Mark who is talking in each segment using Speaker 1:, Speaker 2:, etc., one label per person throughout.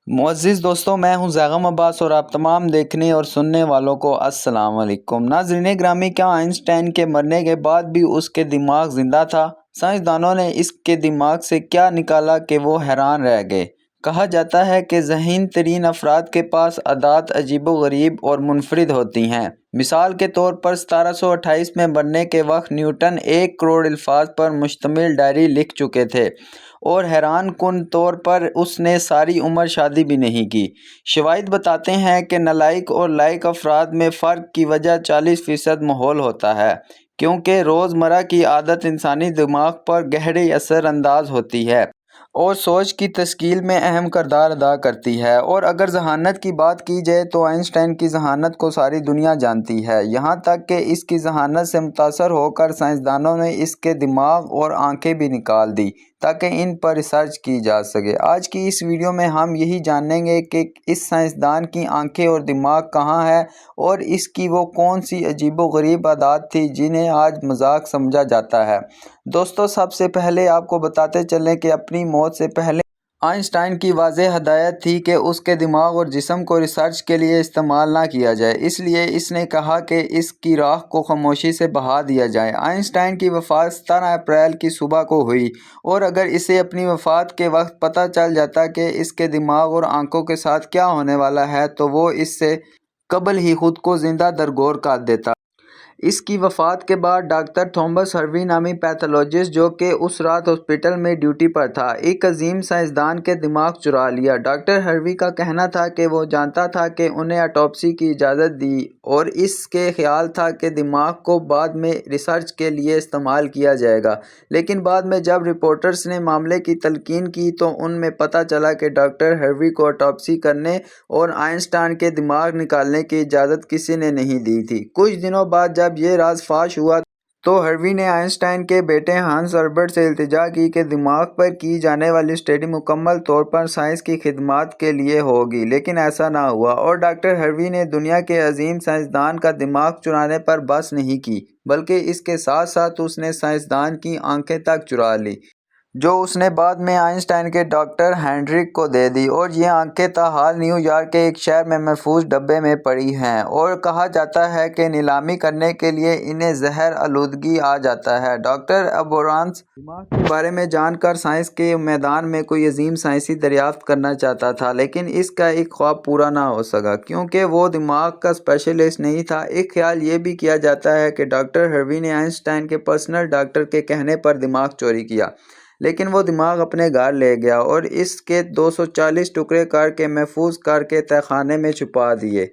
Speaker 1: मुअज़्ज़िज़ दोस्तों, मैं हूं ज़ैगम अब्बास और आप तमाम देखने और सुनने वालों को अस्सलाम वालेकुम। नाज़रीन ग्रामी, क्या आइंस्टाइन के मरने के बाद भी उसके दिमाग ज़िंदा था? साइंसदानों ने इसके दिमाग से क्या निकाला कि वो हैरान रह गए। कहा जाता है कि ज़हीन तरीन अफराद के पास अदात अजीबो-गरीब और मुनफरिद होती हैं। मिसाल के तौर पर 1728 में मरने के वक्त न्यूटन 1 करोड़ अल्फाज पर मुश्तमिल डायरी लिख चुके थे और हैरान कुन तौर पर उसने सारी उम्र शादी भी नहीं की। शवाहिद बताते हैं कि नालायक और लायक अफराद में फ़र्क की वजह 40% माहौल होता है, क्योंकि रोज़मर्रा की आदत इंसानी दिमाग पर गहरे असर अंदाज होती है और सोच की तश्कील में अहम किरदार अदा करती है। और अगर ज़हानत की बात की जाए तो आइंस्टाइन की ज़हानत को सारी दुनिया जानती है, यहाँ तक कि इसकी ज़हानत से मुतासर होकर साइंसदानों ने इसके दिमाग और आंखें भी निकाल दी ताकि इन पर रिसर्च की जा सके। आज की इस वीडियो में हम यही जानेंगे कि इस साइंसदान की आंखें और दिमाग कहाँ है और इसकी वो कौन सी अजीबो-गरीब आदत थी जिन्हें आज मजाक समझा जाता है। दोस्तों, सबसे पहले आपको बताते चलें कि अपनी मौत से पहले आइंस्टाइन की वाज़ेह हदायत थी कि उसके दिमाग और जिस्म को रिसर्च के लिए इस्तेमाल ना किया जाए, इसलिए इसने कहा कि इसकी राख को खामोशी से बहा दिया जाए। आइंस्टाइन की वफ़ात 17 अप्रैल की सुबह को हुई और अगर इसे अपनी वफ़ात के वक्त पता चल जाता कि इसके दिमाग और आंखों के साथ क्या होने वाला है तो वो इससे कबल ही खुद को ज़िंदा दरगोर कर देता। इसकी वफ़ात के बाद डॉक्टर थॉमस हर्वी नामी पैथोलॉजिस्ट, जो कि उस रात हॉस्पिटल में ड्यूटी पर था, एक अजीम साइंसदान के दिमाग चुरा लिया। डॉक्टर हर्वी का कहना था कि वो जानता था कि उन्हें ऑटोप्सी की इजाज़त दी और इसके ख्याल था कि दिमाग को बाद में रिसर्च के लिए इस्तेमाल किया जाएगा। लेकिन बाद में जब रिपोर्टर्स ने मामले की तलकीन की तो उनमें पता चला कि डॉक्टर हर्वी को ऑटोप्सी करने और आइंस्टाइन के दिमाग निकालने की इजाज़त किसी ने नहीं दी थी। कुछ दिनों बाद जब ये राज फाश हुआ तो हर्वी ने आइंस्टाइन के बेटे हांस अल्बर्ट से इल्तिजा की कि दिमाग पर की जाने वाली स्टडी मुकम्मल तौर पर साइंस की खिदमत के लिए होगी, लेकिन ऐसा ना हुआ और डॉक्टर हर्वी ने दुनिया के अजीम साइंसदान का दिमाग चुराने पर बस नहीं की, बल्कि इसके साथ साथ उसने साइंसदान की आंखें तक चुरा ली, जो उसने बाद में आइंस्टाइन के डॉक्टर हेनरिक को दे दी। और ये आंखें ताहाल न्यूयॉर्क के एक शहर में महफूज डब्बे में पड़ी हैं और कहा जाता है कि नीलामी करने के लिए इन्हें जहर आलूदगी आ जाता है। डॉक्टर अबोरांस दिमाग के बारे में जानकर साइंस के मैदान में कोई अजीम साइंसी दरियाफ्त करना चाहता था, लेकिन इसका एक ख्वाब पूरा ना हो सका क्योंकि वो दिमाग का स्पेशलिस्ट नहीं था। एक ख्याल ये भी किया जाता है कि डॉक्टर हर्वी ने आइंस्टाइन के पर्सनल डॉक्टर के कहने पर दिमाग चोरी किया, लेकिन वो दिमाग अपने घर ले गया और इसके 240 टुकड़े करके महफूज करके तहखाने में छुपा दिए।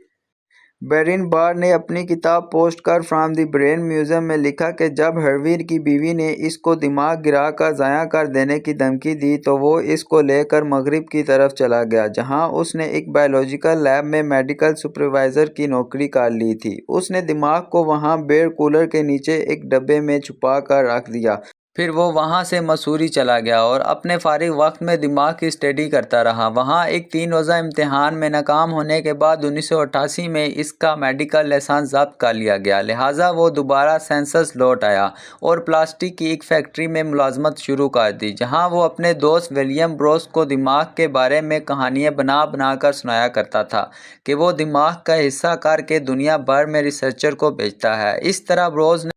Speaker 1: बेरिन बार ने अपनी किताब post card from the brain museum में लिखा कि जब हर्वी की बीवी ने इसको दिमाग गिरा कर ज़ाया कर देने की धमकी दी तो वो इसको लेकर मगरिब की तरफ चला गया, जहां उसने एक बायोलॉजिकल लैब में मेडिकल सुपरवाइज़र की नौकरी कर ली थी। उसने दिमाग को वहां बेड कूलर के नीचे एक डब्बे में छुपा कर रख दिया। फिर वो वहाँ से मसूरी चला गया और अपने फारिग वक्त में दिमाग की स्टडी करता रहा। वहाँ एक 3 रोज़ा इम्तिहान में नाकाम होने के बाद 1988 में इसका मेडिकल लाइसेंस जब्त कर लिया गया, लिहाजा वो दोबारा सेंसस लौट आया और प्लास्टिक की एक फैक्ट्री में मुलाजमत शुरू कर दी, जहाँ वो अपने दोस्त विलियम ब्रोस को दिमाग के बारे में कहानियाँ बना बना कर सुनाया करता था कि वो दिमाग का हिस्सा करके दुनिया भर में रिसर्चर को भेजता है। इस तरह ब्रोस ने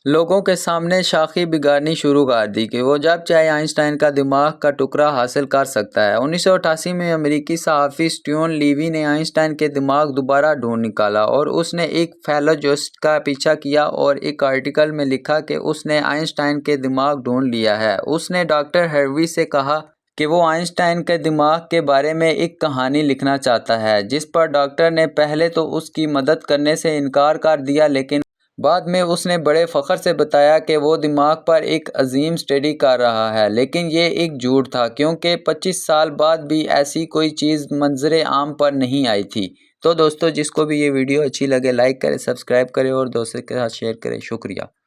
Speaker 1: लोगों के सामने शाखी बिगाड़नी शुरू कर दी कि वो जब चाहे आइंस्टाइन का दिमाग का टुकड़ा हासिल कर सकता है। 1988 में अमेरिकी सहाफ़ी स्टीवन लीवी ने आइंस्टाइन के दिमाग दोबारा ढूंढ निकाला और उसने एक फैलोजिस्ट का पीछा किया और एक आर्टिकल में लिखा कि उसने आइंस्टाइन के दिमाग ढूंढ लिया है। उसने डॉक्टर हर्वी से कहा कि वो आइंस्टाइन के दिमाग के बारे में एक कहानी लिखना चाहता है, जिस पर डॉक्टर ने पहले तो उसकी मदद करने से इनकार कर दिया, लेकिन बाद में उसने बड़े फ़ख्र से बताया कि वो दिमाग पर एक अजीम स्टडी कर रहा है। लेकिन ये एक झूठ था क्योंकि 25 साल बाद भी ऐसी कोई चीज़ मंजरे आम पर नहीं आई थी। तो दोस्तों, जिसको भी ये वीडियो अच्छी लगे लाइक करें, सब्सक्राइब करें और दोस्तों के साथ शेयर करें। शुक्रिया।